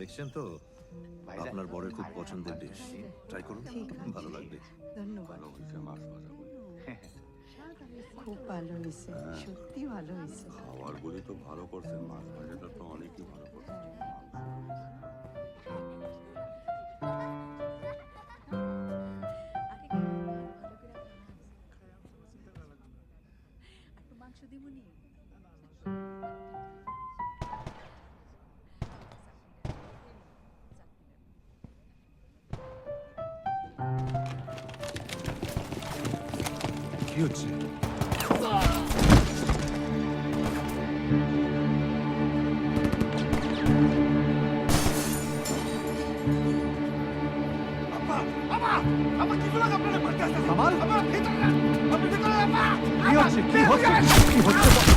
দেখছেন তো আপনার বরের খুব পছন্দের ডিশ ট্রাই করুন ভালো লাগবে ধন্যবাদ। ভালো হয়েছে মাছ ভাজা বলে। খুব ভালো হয়েছে, সত্যি ভালো হয়েছে। খাবার গুলি তো ভালো করছেন, মাছ ভাজাটা তো অনেকই ভালো করছেন। মাংস দিবনি কি হচ্ছে কি হচ্ছে কি হচ্ছে